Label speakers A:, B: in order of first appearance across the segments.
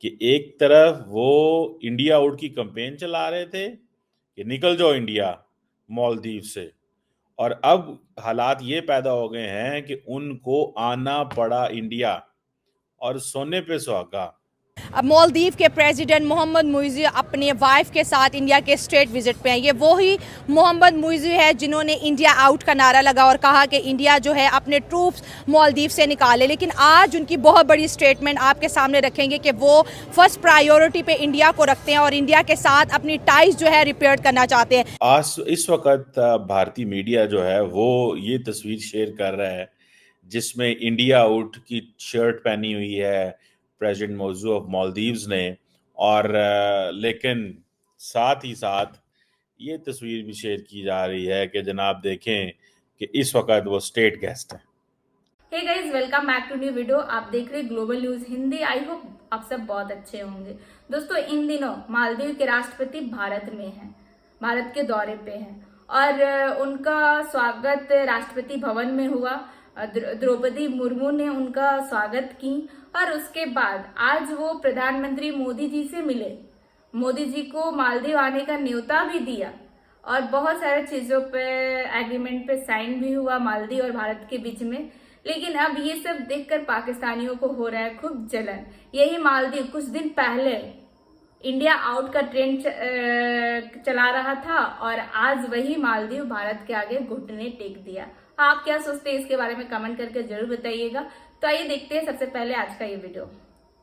A: कि एक तरफ वो इंडिया आउट की कैंपेन चला रहे थे कि निकल जाओ इंडिया मालदीव से, और अब हालात ये पैदा हो गए हैं कि उनको आना पड़ा इंडिया, और सोने पे सुहागा।
B: अब मालदीव के प्रेसिडेंट मोहम्मद मुइज़ी अपने वाइफ के साथ इंडिया के स्टेट विजिट पे हैं। ये वही मोहम्मद मुइज़ी है जिन्होंने इंडिया आउट का नारा लगा और कहा कि इंडिया जो है अपने ट्रूप्स मालदीव से निकाले। लेकिन आज उनकी बहुत बड़ी स्टेटमेंट आपके सामने रखेंगे कि वो फर्स्ट प्रायोरिटी पे इंडिया को रखते हैं और इंडिया के साथ अपनी टाइज जो है रिपेयर करना चाहते हैं।
A: आज इस वक्त भारतीय मीडिया जो है वो ये तस्वीर शेयर कर रहा है जिसमें इंडिया आउट की शर्ट पहनी हुई है प्रेसिडेंट मौजू ऑफ मालदीव्स ने, और लेकिन साथ ही साथ ये तस्वीर भी शेयर की जा रही है कि जनाब देखें कि इस वक्त वो स्टेट गेस्ट है।
C: Hey guys, welcome back to new video. आप देख रहे global news Hindi. I hope आप सब बहुत अच्छे होंगे। दोस्तों, इन दिनों मालदीव के राष्ट्रपति भारत में हैं, भारत के दौरे पे हैं और उनका स्वागत राष्ट्रपति भवन में हुआ। द्रौपदी मुर्मू ने उनका स्वागत की और उसके बाद आज वो प्रधानमंत्री मोदी जी से मिले। मोदी जी को मालदीव आने का न्योता भी दिया और बहुत सारे चीजों पे एग्रीमेंट पे साइन भी हुआ मालदीव और भारत के बीच में। लेकिन अब ये सब देखकर पाकिस्तानियों को हो रहा है खूब जलन। यही मालदीव कुछ दिन पहले इंडिया आउट का ट्रेंड चला रहा था और आज वही मालदीव भारत के आगे घुटने टेक दिया। आप क्या सोचते हैं इसके बारे में कमेंट करके जरूर बताइएगा। तो आइए देखते हैं सबसे पहले आज का ये वीडियो।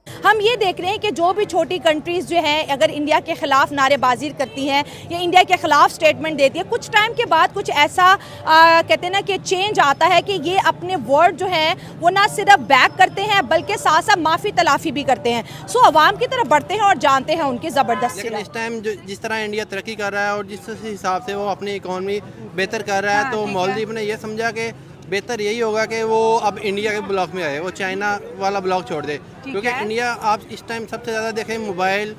B: हम ये देख रहे हैं कि जो भी छोटी कंट्रीज़ जो हैं अगर इंडिया के ख़िलाफ़ नारेबाजी करती हैं या इंडिया के ख़िलाफ़ स्टेटमेंट देती है, कुछ टाइम के बाद कुछ ऐसा कहते हैं ना कि चेंज आता है कि ये अपने वर्ड जो हैं वो ना सिर्फ बैक करते हैं बल्कि साथ साथ माफ़ी तलाफ़ी भी करते हैं। सो अवाम की तरफ बढ़ते हैं और जानते हैं उनकी ज़बरदस्त।
D: लेकिन इस टाइम जो जिस तरह इंडिया तरक्की कर रहा है और जिस हिसाब से वो अपनी इकॉनमी बेहतर कर रहा है, तो मालदीव ने यह समझा कि बेहतर यही होगा कि वो अब इंडिया के ब्लॉक में आए, वो चाइना वाला ब्लॉक छोड़ दे। क्योंकि इंडिया आप इस टाइम सबसे ज़्यादा देखें मोबाइल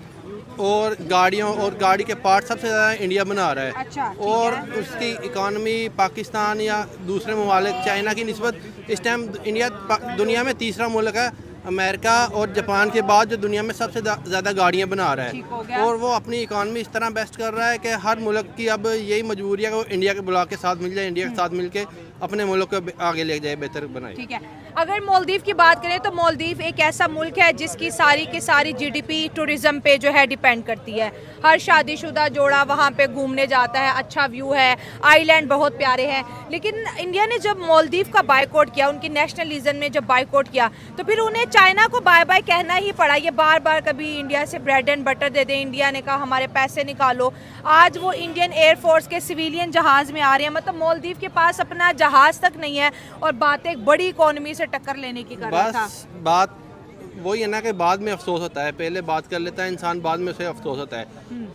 D: और गाड़ियों और गाड़ी के पार्ट सबसे ज़्यादा इंडिया बना रहा है।
B: अच्छा,
D: और उसकी इकॉनमी पाकिस्तान या दूसरे ममालिक चाइना की निस्बत इस टाइम इंडिया दुनिया में तीसरा मुल्क है, अमेरिका और जापान के बाद जो दुनिया में सबसे ज़्यादा गाड़ियाँ बना रहा है। और वो अपनी इकॉनमी इस तरह बेस्ट कर रहा है कि हर मुल्क की अब यही मजबूरी है कि वो इंडिया के ब्लॉक के साथ मिल जाए, इंडिया के साथ मिलके अपने मुल्क को आगे ले जाए, बेहतर बनाए।
B: ठीक है, अगर मालदीव की बात करें तो मालदीव एक ऐसा मुल्क है जिसकी सारी की सारी जीडीपी टूरिज्म पे जो है डिपेंड करती है। हर शादीशुदा जोड़ा वहाँ पे घूमने जाता है, अच्छा व्यू है, आइलैंड बहुत प्यारे हैं। लेकिन इंडिया ने जब मालदीव का बायकॉट किया, उनकी नेशनलिज्म ने जब बायकॉट किया, तो फिर उन्हें चाइना को बाय बाय कहना ही पड़ा। ये बार बार कभी इंडिया से ब्रेड एंड बटर दे दें, इंडिया ने कहा हमारे पैसे निकालो। आज वो इंडियन एयरफोर्स के सिविलियन जहाज़ में आ रहे हैं, मतलब मालदीव के पास अपना जहाज़ तक नहीं है और बात एक बड़ी इकोनॉमी से टक्कर लेने की कर रहा था।
D: बात वही है ना कि बाद में अफसोस होता है, पहले बात कर लेता है इंसान, बाद में उसे अफसोस होता है।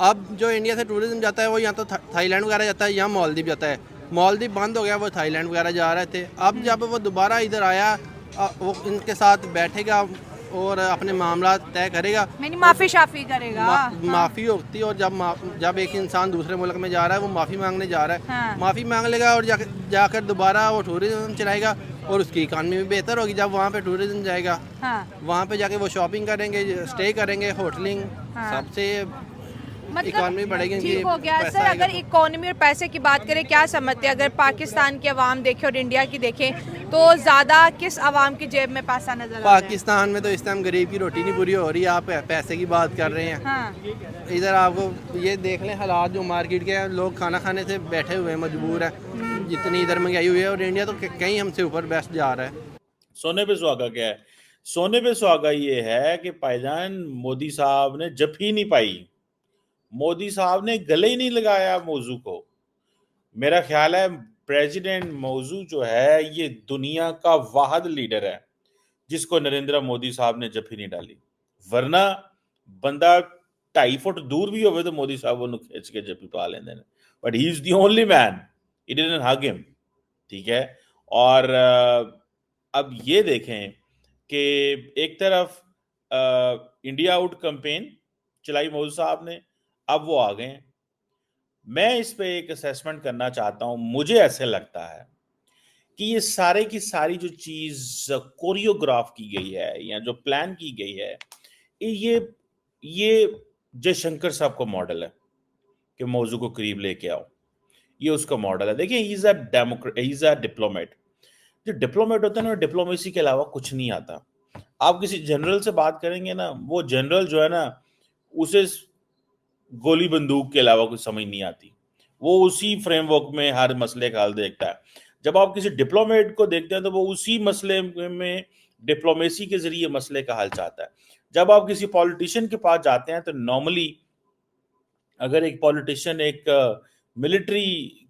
D: अब जो इंडिया से टूरिज्म जाता है वो यहाँ तो थाईलैंड वगैरह जाता है, यहाँ मालदीव जाता है। मालदीव बंद हो गया, वो थाईलैंड वगैरह जा रहे थे। अब जब वो दोबारा इधर आया, वो इनके साथ बैठेगा और अपने मामला तय करेगा,
B: माफ़ी शाफी करेगा।
D: माफ़ी होती है। और जब एक इंसान दूसरे मुल्क में जा रहा है, वो माफ़ी मांगने जा रहा है।
B: हाँ।
D: माफ़ी मांग लेगा और जाकर दोबारा वो टूरिज्म चलाएगा और उसकी इकानमी भी बेहतर होगी। जब वहाँ पे टूरिज्म जाएगा,
B: हाँ।
D: वहाँ पे जाके वो शॉपिंग करेंगे, स्टे करेंगे, होटलिंग,
B: हाँ।
D: सबसे
B: मतलब
D: इकॉनमी बढ़ेगी।
B: ठीक हो गया सर। अगर इकोनॉमी और पैसे की बात करें, क्या समझते हैं अगर पाकिस्तान की आवाम देखे और इंडिया की देखें तो ज़्यादा किस आवाम की जेब में पैसा नजर आ रहा है?
D: पाकिस्तान में तो इस टाइम गरीब की रोटी नहीं पूरी हो रही है। आप पैसे की बात कर रहे हैं।
B: हाँ।
D: इधर आपको ये देख लें हालात जो मार्केट के हैं, लोग खाना खाने से बैठे हुए हैं, मजबूर है। जितनी इधर महंगाई हुई है, और इंडिया तो कहीं हमसे ऊपर बेस्ट जा रहा है।
A: सोने पे सुहागा क्या है? सोने पे सुहागा ये है कि भाईजान मोदी साहब ने जफी नहीं पाई, मोदी साहब ने गले ही नहीं लगाया मौजू को। मेरा ख्याल है प्रेसिडेंट मौजू जो है ये दुनिया का वाहिद लीडर है जिसको नरेंद्र मोदी साहब ने जफी नहीं डाली। वरना बंदा 2.5 फुट दूर भी होवे तो मोदी साहब वो खिंच के जफी पा लेंदे ने, but he is the only man, he didn't hug him. ठीक है। और अब ये देखें कि एक तरफ इंडिया आउट कैंपेन चलाई मोदी साहब ने, अब वो आ गए हैं। मैं इस पे एक असेसमेंट करना चाहता हूं। मुझे ऐसे लगता है कि ये सारे की सारी जो चीज कोरियोग्राफ की गई है या जो प्लान की गई है, ये जयशंकर साहब का मॉडल है कि मौजू को करीब लेके आओ, ये उसका मॉडल है। देखिए, ही इज अ डिप्लोमेट। जो डिप्लोमेट होता है ना, डिप्लोमेसी के अलावा कुछ नहीं आता। आप किसी जनरल से बात करेंगे ना, वो जनरल जो है ना, उसे गोली बंदूक के अलावा कुछ समझ नहीं आती, वो उसी फ्रेमवर्क में हर मसले का हल देखता है। जब आप किसी डिप्लोमेट को देखते हैं तो वो उसी मसले में डिप्लोमेसी के जरिए मसले का हल चाहता है। जब आप किसी पॉलिटिशियन के पास जाते हैं तो नॉर्मली अगर एक पॉलिटिशियन एक मिलिट्री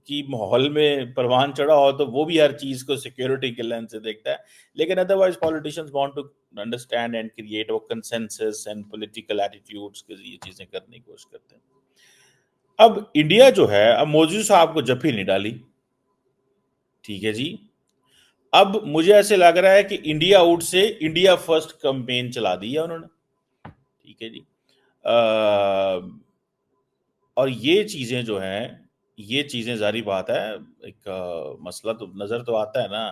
A: की माहौल में परवान चढ़ा हो तो वो भी हर चीज को सिक्योरिटी के लेंस से देखता है, लेकिन otherwise politicians want to understand and create वो कंसेंसस एंड पॉलिटिकल एटीट्यूड्स के जरिए चीजें करने की कोशिश करते हैं। अब इंडिया जो है, अब मोदी साहब को जफ्फी नहीं डाली, ठीक है जी। अब मुझे ऐसे लग रहा है कि इंडिया आउट से इंडिया फर्स्ट कैंपेन चला दी है उन्होंने, ठीक है जी। और ये चीजें जो हैं, ये चीजें जारी बात है, एक मसला तो नजर तो आता है ना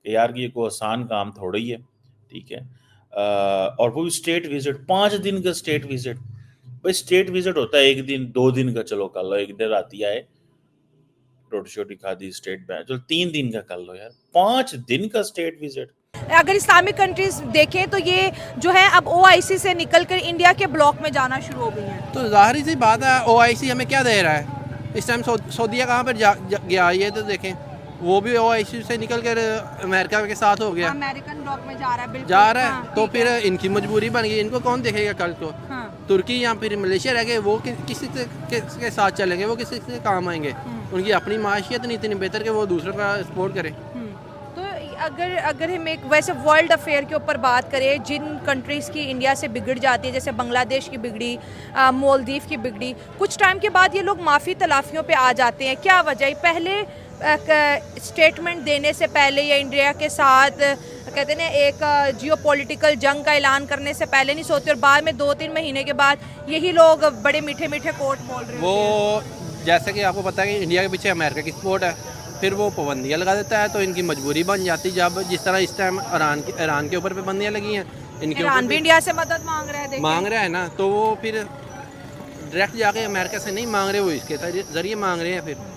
A: कि यार ये कोई आसान काम थोड़ा ही है, ठीक है। और वो भी स्टेट विजिट, 5 दिन का स्टेट विजिट। भाई स्टेट विजिट होता है 1 दिन 2 दिन का, चलो कर लो, एक दिन राती आए रोटी शोटी खा दी स्टेट बैंक, चलो 3 दिन का कर लो यार, 5 दिन का स्टेट विजिट।
B: अगर इस्लामिक कंट्रीज देखें तो ये जो है अब OIC से निकलकर इंडिया के ब्लॉक में जाना शुरू हो गई हैं।
D: तो जाहिर सी बात है, OIC हमें क्या दे रहा है इस टाइम? सऊदीया कहाँ पर गया, ये तो देखें, वो भी OIC से निकल कर अमेरिका के साथ हो गया,
B: अमेरिकन ब्लॉक में जा रहा है, बिल्कुल
D: जा रहा है।
B: हाँ,
D: तो फिर इनकी मजबूरी बन गई, इनको कौन देखेगा कल को?
B: हाँ।
D: तुर्की या फिर मलेशिया रह गए, वो किसी के साथ चलेंगे, वो किसी से काम आएंगे? उनकी अपनी माशियत नहीं इतनी बेहतर कि वो दूसरों का सपोर्ट करें।
B: तो अगर हम एक वैसे वर्ल्ड अफेयर के ऊपर बात करें, जिन कंट्रीज़ की इंडिया से बिगड़ जाती है, जैसे बांग्लादेश की बिगड़ी, मालदीव की बिगड़ी, कुछ टाइम के बाद ये लोग माफ़ी तलाफियों पे आ जाते हैं, क्या वजह है? पहले स्टेटमेंट देने से पहले या इंडिया के साथ कहते हैं ना एक जियोपॉलिटिकल जंग का ऐलान करने से पहले नहीं सोते, और बाद में 2-3 महीने के बाद यही लोग बड़े मीठे मीठे कोट बोल रहे हैं।
D: वो जैसे कि आपको पता है कि इंडिया के पीछे अमेरिका की सपोर्ट है, फिर वो पाबंदियाँ लगा देता है, तो इनकी मजबूरी बन जाती। जब जिस तरह इस टाइम ईरान के ऊपर पाबंदियाँ लगी हैं, इनके
B: ईरान भी
D: ऊपर
B: इंडिया से मदद मांग रहा है
D: ना, तो वो फिर डायरेक्ट जाके अमेरिका से नहीं मांग रहे, वो इसके जरिए मांग रहे हैं फिर।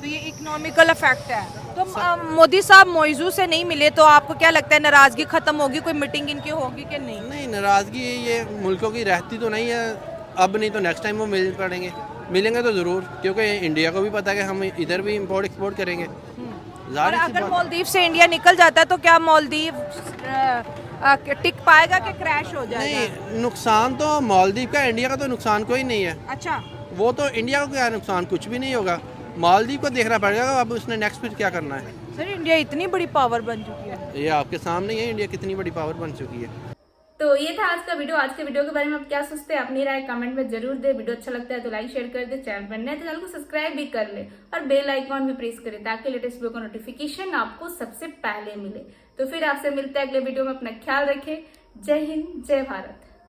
B: तो ये इकोनॉमिकल इफेक्ट है। तो मोदी साहब मौजू से नहीं मिले तो आपको क्या लगता है नाराजगी खत्म होगी? कोई मीटिंग इनकी होगी कि नहीं?
D: नहीं, नाराजगी ये मुल्कों की रहती तो नहीं है, अब नहीं तो नेक्स्ट टाइम वो मिल पड़ेंगे, मिलेंगे तो ज़रूर, क्योंकि इंडिया को भी पता है कि हम इधर भी इम्पोर्ट एक्सपोर्ट करेंगे।
B: और अगर मालदीव से इंडिया निकल जाता है तो क्या मालदीव टिक पाएगा कि क्रैश हो जाएगा?
D: नहीं, नुकसान तो मालदीव का, इंडिया का तो नुकसान कोई नहीं है।
B: अच्छा,
D: वो तो इंडिया को क्या नुकसान, कुछ भी नहीं होगा, मालदीव को देखना पड़ेगा अब उसने नेक्स्ट फिर क्या करना है।
B: सर इंडिया इतनी बड़ी पावर बन चुकी है,
D: ये आपके सामने है, इंडिया कितनी बड़ी पावर बन चुकी है।
C: तो ये था आज का वीडियो। आज के वीडियो के बारे में आप क्या सोचते हैं, अपनी राय कमेंट में जरूर दे। वीडियो अच्छा लगता है तो लाइक शेयर कर दे, चैनल पर नए तो चैनल को सब्सक्राइब भी कर ले और बेल आइकॉन भी प्रेस करें ताकि लेटेस्ट वीडियो का नोटिफिकेशन आपको सबसे पहले मिले। तो फिर आपसे मिलते हैं अगले वीडियो में, अपना ख्याल रखें। जय हिंद, जय भारत।